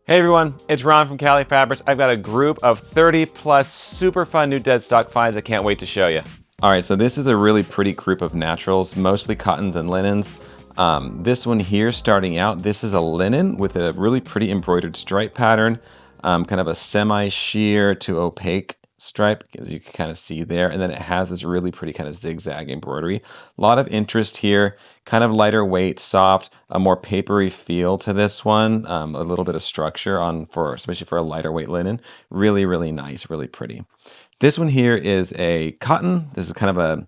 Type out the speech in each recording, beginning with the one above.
Hey everyone, it's Ron from Cali Fabrics. I've got a group of 30 plus super fun new dead stock finds I can't wait to show you. All right, so this is a really pretty group of naturals, mostly cottons and linens. This one here starting out, this is a linen with a really pretty embroidered stripe pattern, kind of a semi-sheer to opaque stripe, as you can kind of see there. And then it has this really pretty kind of zigzag embroidery. A lot of interest here, kind of lighter weight, soft, a more papery feel to this one. A little bit of structure especially for a lighter weight linen. Really, really nice, really pretty. This one here is a cotton. This is kind of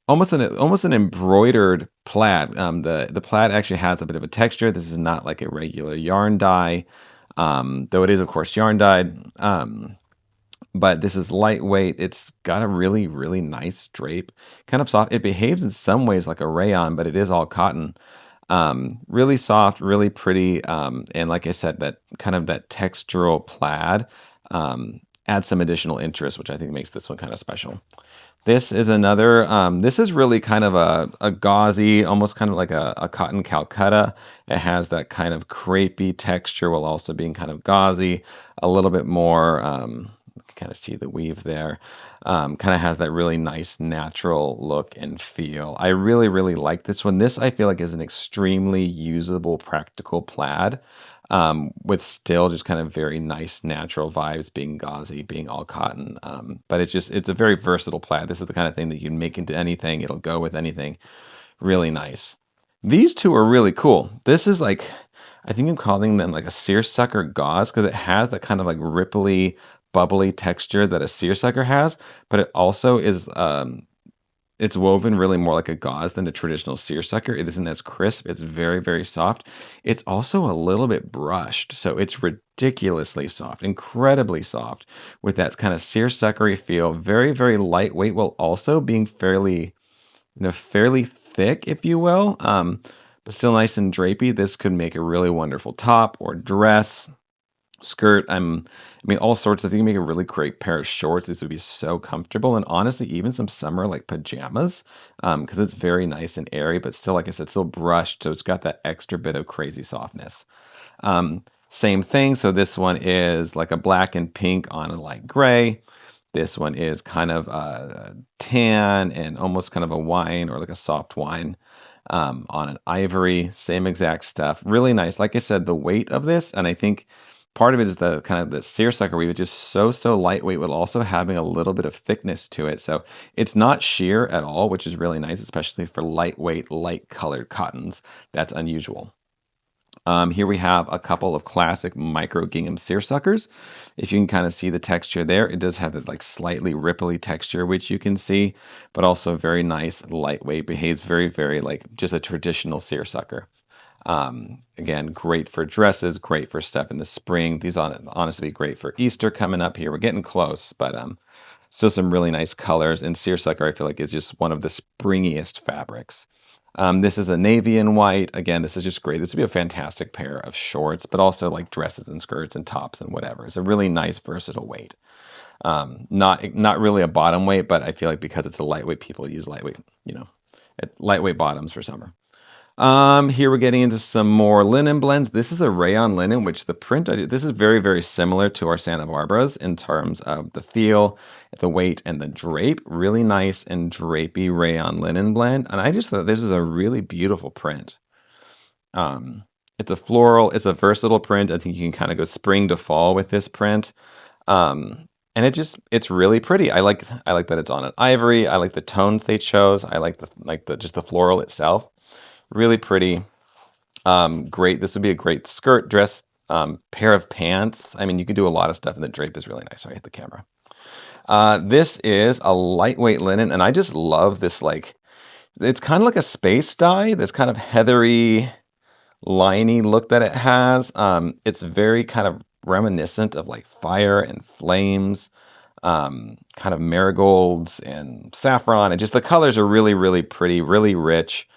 almost an embroidered plaid. The plaid actually has a bit of a texture. This is not like a regular yarn dye, though it is of course yarn dyed. But this is lightweight. It's got a really, really nice drape, kind of soft. It behaves in some ways like a rayon, but it is all cotton. Really soft, really pretty, and like I said, that kind of that textural plaid adds some additional interest, which I think makes this one kind of special. This is another, this is really kind of a gauzy, almost kind of like a cotton Calcutta. It has that kind of crepey texture while also being kind of gauzy, a little bit more, you can kind of see the weave there. Kind of has that really nice natural look and feel. I really, really like this one. This I feel like is an extremely usable, practical plaid. With still just kind of very nice natural vibes, being gauzy, being all cotton. But it's a very versatile plaid. This is the kind of thing that you can make into anything. It'll go with anything. Really nice. These two are really cool. This is like, I think I'm calling them like a seersucker gauze because it has that kind of like ripply, bubbly texture that a seersucker has, but it also is it's woven really more like a gauze than a traditional seersucker. It isn't as crisp. It's very, very soft. It's also a little bit brushed, so it's ridiculously soft, incredibly soft, with that kind of seersuckery feel. Very, very lightweight, while also being fairly, fairly thick, if you will. But still nice and drapey. This could make a really wonderful top or dress, skirt. I mean, all sorts of. You can make a really great pair of shorts. This would be so comfortable, and honestly, even some summer like pajamas, because it's very nice and airy, but still, like I said, still brushed, so it's got that extra bit of crazy softness. Same thing. So this one is like a black and pink on a light gray. This one is kind of a tan and almost kind of a wine or like a soft wine. On an ivory, same exact stuff. Really nice. Like I said, the weight of this, and I think part of it is the kind of the seersucker weave, just so lightweight, while also having a little bit of thickness to it. So it's not sheer at all, which is really nice, especially for lightweight, light colored cottons. That's unusual. Here we have a couple of classic micro gingham seersuckers. If you can kind of see the texture there, it does have that like slightly ripply texture, which you can see, but also very nice, lightweight, behaves very, very like just a traditional seersucker. Again, great for dresses, great for stuff in the spring. These honestly be great for Easter coming up here. We're getting close, but still some really nice colors. And seersucker, I feel like, is just one of the springiest fabrics. This is a navy and white. Again, this is just great. This would be a fantastic pair of shorts, but also like dresses and skirts and tops and whatever. It's a really nice, versatile weight. Not really a bottom weight, but I feel like because it's a lightweight, people use lightweight bottoms for summer. Here we're getting into some more linen blends. This is a rayon linen, which the print this is very, very similar to our Santa Barbara's in terms of the feel, the weight, and the drape. Really nice and drapey rayon linen blend. And I just thought this is a really beautiful print. It's a floral, it's a versatile print. I think you can kind of go spring to fall with this print. And it's really pretty. I like that it's on an ivory. I like the tones they chose. I like just the floral itself. Really pretty. Great. This would be a great skirt, dress, pair of pants. I mean, you can do a lot of stuff, and the drape is really nice. Sorry, I hit the camera. This is a lightweight linen, and I just love this, like, it's kind of like a space dye, this kind of heathery, liney look that it has. It's very kind of reminiscent of like fire and flames, kind of marigolds and saffron, and just the colors are really, really pretty, really rich.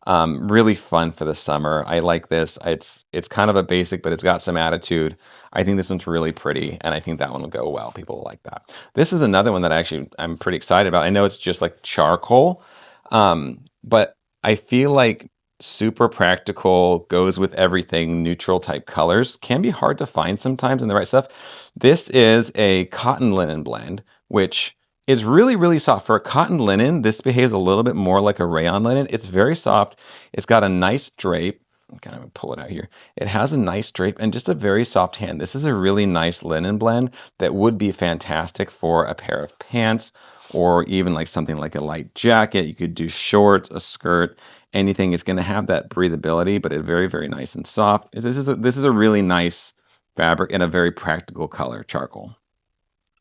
Really fun for the summer. I like this. It's kind of a basic, but it's got some attitude. I think this one's really pretty, and I think that one will go well. People will like that. This is another one that I'm pretty excited about. I know it's just like charcoal, but I feel like super practical, goes with everything, neutral type colors. Can be hard to find sometimes in the right stuff. This is a cotton linen blend, which is really, really soft. For a cotton linen, this behaves a little bit more like a rayon linen. It's very soft. It's got a nice drape. I'm kind of pull it out here. It has a nice drape and just a very soft hand. This is a really nice linen blend that would be fantastic for a pair of pants or even like something like a light jacket. You could do shorts, a skirt, anything. It's going to have that breathability, but it's very, very nice and soft. This is a really nice fabric and a very practical color, charcoal.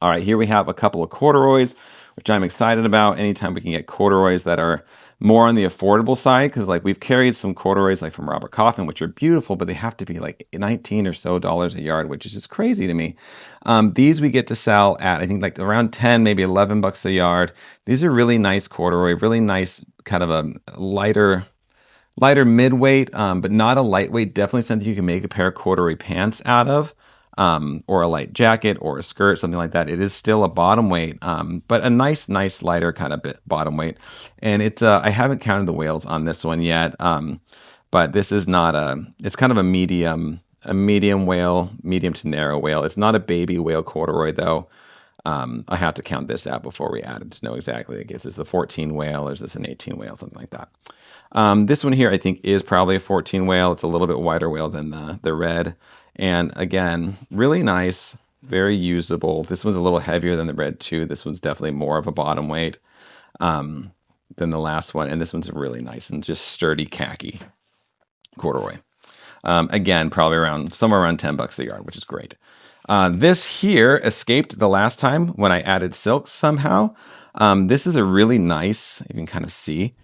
All right, here we have a couple of corduroys, which I'm excited about. Anytime we can get corduroys that are more on the affordable side, because like we've carried some corduroys like from Robert Coffin, which are beautiful, but they have to be like $19 or so a yard, which is just crazy to me. These we get to sell at, I think like around 10, maybe 11 bucks a yard. These are really nice corduroy, really nice kind of a lighter midweight, but not a lightweight. Definitely something you can make a pair of corduroy pants out of. Or a light jacket or a skirt, something like that. It is still a bottom weight, but a nice lighter kind of bottom weight. And I haven't counted the wales on this one yet, but this is not it's kind of a medium wale, medium to narrow wale. It's not a baby wale corduroy though. I have to count this out before we add it to know exactly. Is this a 14 wale or is this an 18 wale, something like that. This one here I think is probably a 14 wale. It's a little bit wider wale than the red. And again, really nice, very usable. This one's a little heavier than the red too. This one's definitely more of a bottom weight than the last one. And this one's really nice and just sturdy khaki corduroy. Again, probably somewhere around 10 bucks a yard, which is great. This here escaped the last time when I added silk somehow. This is a really nice, you can kind of see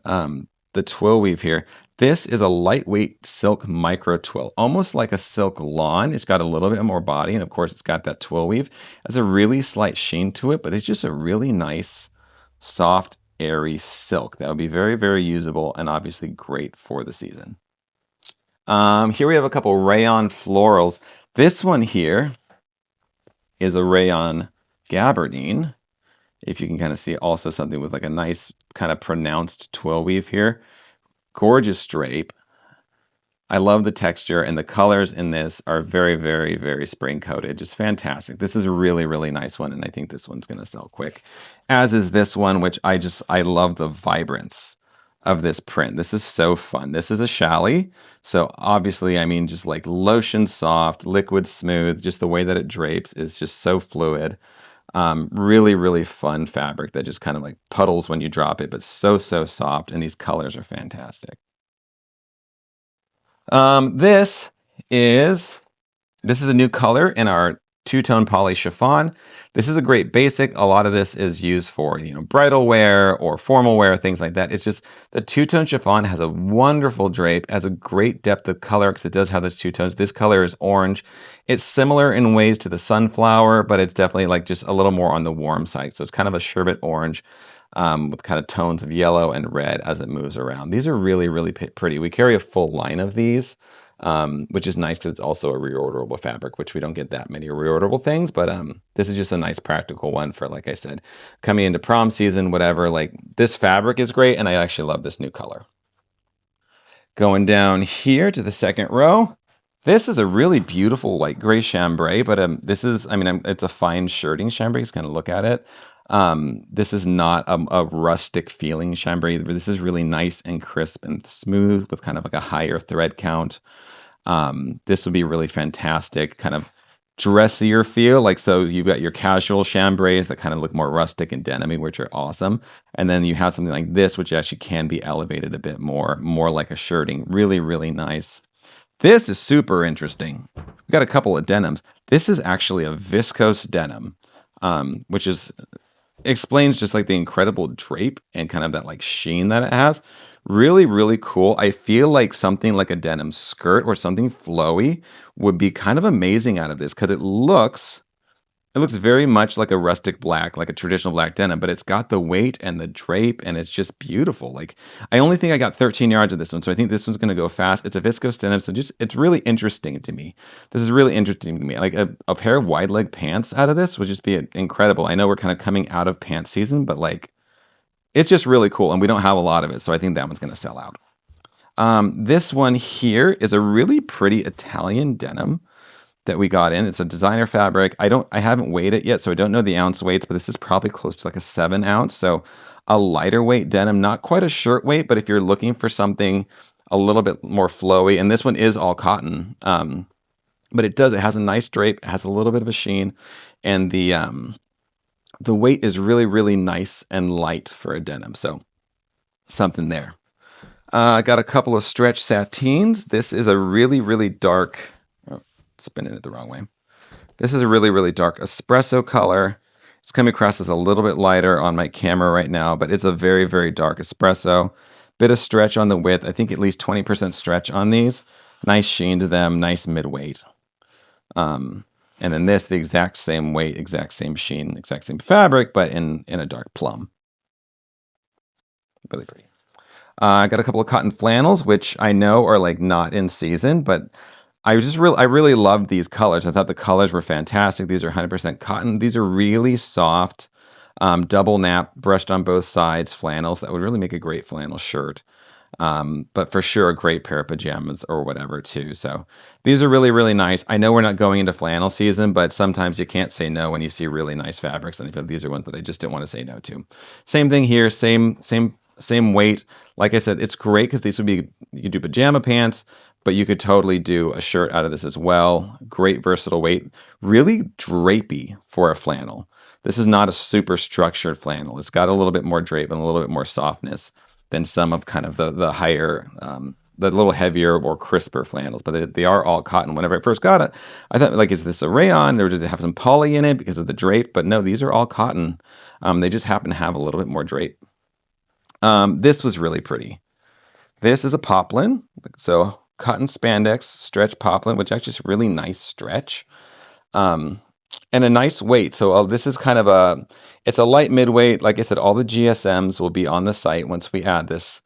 the twill weave here. This is a lightweight silk micro twill, almost like a silk lawn. It's got a little bit more body, and of course it's got that twill weave. It has a really slight sheen to it, but it's just a really nice, soft, airy silk that would be very, very usable and obviously great for the season. Here we have a couple rayon florals. This one here is a rayon gabardine. If you can kind of see also something with like a nice kind of pronounced twill weave here. Gorgeous drape. I love the texture and the colors in this are very, very, very spring coated. Just fantastic. This is a really, really nice one. And I think this one's going to sell quick, as is this one, which I love the vibrance of this print. This is so fun. This is a challis. So obviously, I mean, just like lotion soft, liquid smooth, just the way that it drapes is just so fluid. Really, really fun fabric that just kind of like puddles when you drop it, but so soft. And these colors are fantastic. This is a new color in our two-tone poly chiffon. This is a great basic. A lot of this is used for, bridal wear or formal wear, things like that. It's just the two-tone chiffon has a wonderful drape, has a great depth of color because it does have those two tones. This color is orange. It's similar in ways to the sunflower, but it's definitely like just a little more on the warm side. So it's kind of a sherbet orange with kind of tones of yellow and red as it moves around. These are really, really pretty. We carry a full line of these. Which is nice because it's also a reorderable fabric, which we don't get that many reorderable things, but this is just a nice practical one for, like I said, coming into prom season, whatever. Like this fabric is great, and I actually love this new color. Going down here to the second row, this is a really beautiful light gray chambray, but this is, it's a fine shirting chambray. Just kind of look at it. This is not a rustic feeling chambray. This is really nice and crisp and smooth with kind of like a higher thread count. This would be really fantastic, kind of dressier feel. Like, so you've got your casual chambrays that kind of look more rustic and denim-y, which are awesome. And then you have something like this, which actually can be elevated a bit more like a shirting. Really, really nice. This is super interesting. We've got a couple of denims. This is actually a viscose denim, which explains just like the incredible drape and kind of that like sheen that it has. Really, really cool. I feel like something like a denim skirt or something flowy would be kind of amazing out of this because it looks very much like a rustic black, like a traditional black denim, but it's got the weight and the drape and it's just beautiful. Like I only think I got 13 yards of this one, so I think this one's going to go fast. It's a viscose denim, so it's really interesting to me. This is really interesting to me. Like a pair of wide leg pants out of this would just be incredible. I know we're kind of coming out of pants season, but like it's just really cool and we don't have a lot of it, so I think that one's going to sell out. This one here is a really pretty Italian denim that we got in. It's a designer fabric. I haven't weighed it yet, so I don't know the ounce weights, but this is probably close to like a 7 ounce. So a lighter weight denim, not quite a shirt weight, but if you're looking for something a little bit more flowy, and this one is all cotton, but it has a nice drape, it has a little bit of a sheen, and the weight is really, really nice and light for a denim. So something there. I got a couple of stretch satines. This is a really, really dark, oh, spinning it the wrong way. This is a really, really dark espresso color. It's coming across as a little bit lighter on my camera right now, but it's a very, very dark espresso. Bit of stretch on the width. I think at least 20% stretch on these. Nice sheen to them, nice mid-weight. And then this, the exact same weight, exact same sheen, exact same fabric, but in a dark plum. Really pretty. I got a couple of cotton flannels, which I know are like not in season, but I really loved these colors. I thought the colors were fantastic. These are 100% cotton. These are really soft, double nap, brushed on both sides flannels. That would really make a great flannel shirt. But for sure a great pair of pajamas or whatever too. So these are really, really nice. I know we're not going into flannel season, but sometimes you can't say no when you see really nice fabrics. And these are ones that I just didn't want to say no to. Same thing here, same weight. Like I said, it's great because these would be, you could do pajama pants, but you could totally do a shirt out of this as well. Great versatile weight, really drapey for a flannel. This is not a super structured flannel. It's got a little bit more drape and a little bit more softness than some of kind of the higher, the little heavier or crisper flannels, but they are all cotton. Whenever I first got it, I thought, like, is this a rayon, or does it have some poly in it because of the drape? But no, these are all cotton. They just happen to have a little bit more drape. This was really pretty. This is a poplin, so cotton spandex stretch poplin, which actually is really nice stretch. And a nice weight. So this is kind of it's a light midweight. Like I said, all the GSMs will be on the site once we add this.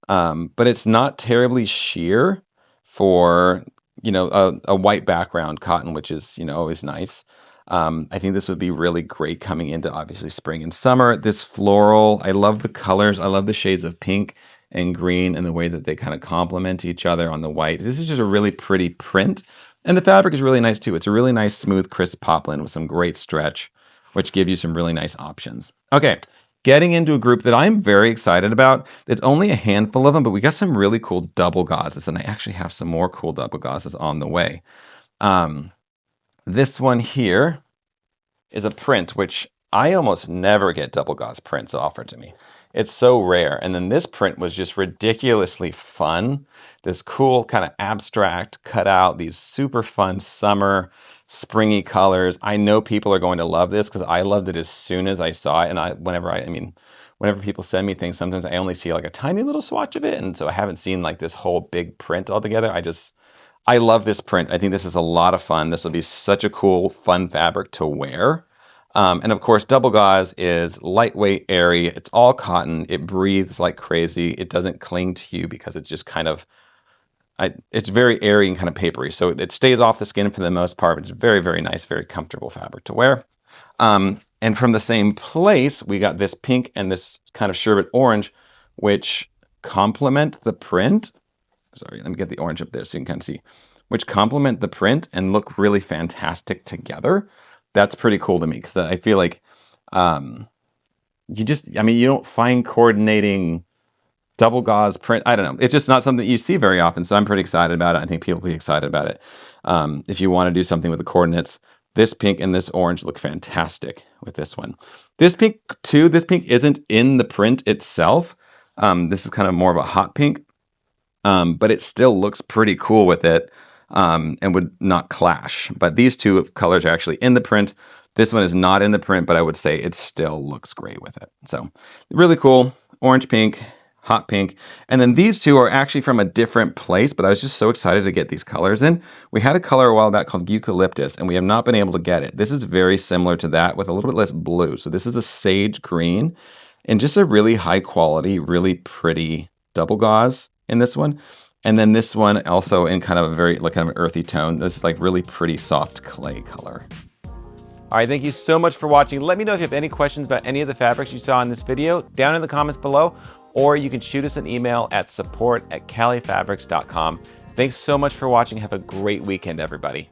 But it's not terribly sheer for, a white background cotton, which is, always nice. I think this would be really great coming into obviously spring and summer. This floral, I love the colors. I love the shades of pink and green and the way that they kind of complement each other on the white. This is just a really pretty print. And the fabric is really nice too. It's a really nice, smooth, crisp poplin with some great stretch, which give you some really nice options. Okay, getting into a group that I'm very excited about. It's only a handful of them, but we got some really cool double gauzes, and I actually have some more cool double gauzes on the way. This one here is a print, which I almost never get double gauze prints offered to me. It's so rare. And then this print was just ridiculously fun. This cool kind of abstract cutout, these super fun summer springy colors. I know people are going to love this because I loved it as soon as I saw it. And whenever people send me things, sometimes I only see like a tiny little swatch of it. And so I haven't seen like this whole big print altogether. I love this print. I think this is a lot of fun. This will be such a cool, fun fabric to wear. And of course, double gauze is lightweight, airy. It's all cotton. It breathes like crazy. It doesn't cling to you because it's just kind of, it's very airy and kind of papery. So it stays off the skin for the most part, but it's very, very nice, very comfortable fabric to wear. And from the same place, we got this pink and this kind of sherbet orange, which complement the print. Sorry, let me get the orange up there so you can kind of see, which complement the print and look really fantastic together. That's pretty cool to me because I feel like you don't find coordinating double gauze print. I don't know. It's just not something you see very often. So I'm pretty excited about it. I think people will be excited about it. If you want to do something with the coordinates, this pink and this orange look fantastic with this one. This pink too, this pink isn't in the print itself. This is kind of more of a hot pink, but it still looks pretty cool with it. And would not clash. But these two colors are actually in the print. This one is not in the print, but I would say it still looks great with it. So really cool. Orange pink, hot pink. And then these two are actually from a different place, but I was just so excited to get these colors in. We had a color a while back called eucalyptus, and we have not been able to get it. This is very similar to that with a little bit less blue. So this is a sage green and just a really high quality, really pretty double gauze in this one. And then this one also in kind of a very like kind of earthy tone. This is like really pretty soft clay color. All right, thank you so much for watching. Let me know if you have any questions about any of the fabrics you saw in this video down in the comments below, or you can shoot us an email at support@califabrics.com. Thanks so much for watching. Have a great weekend, everybody.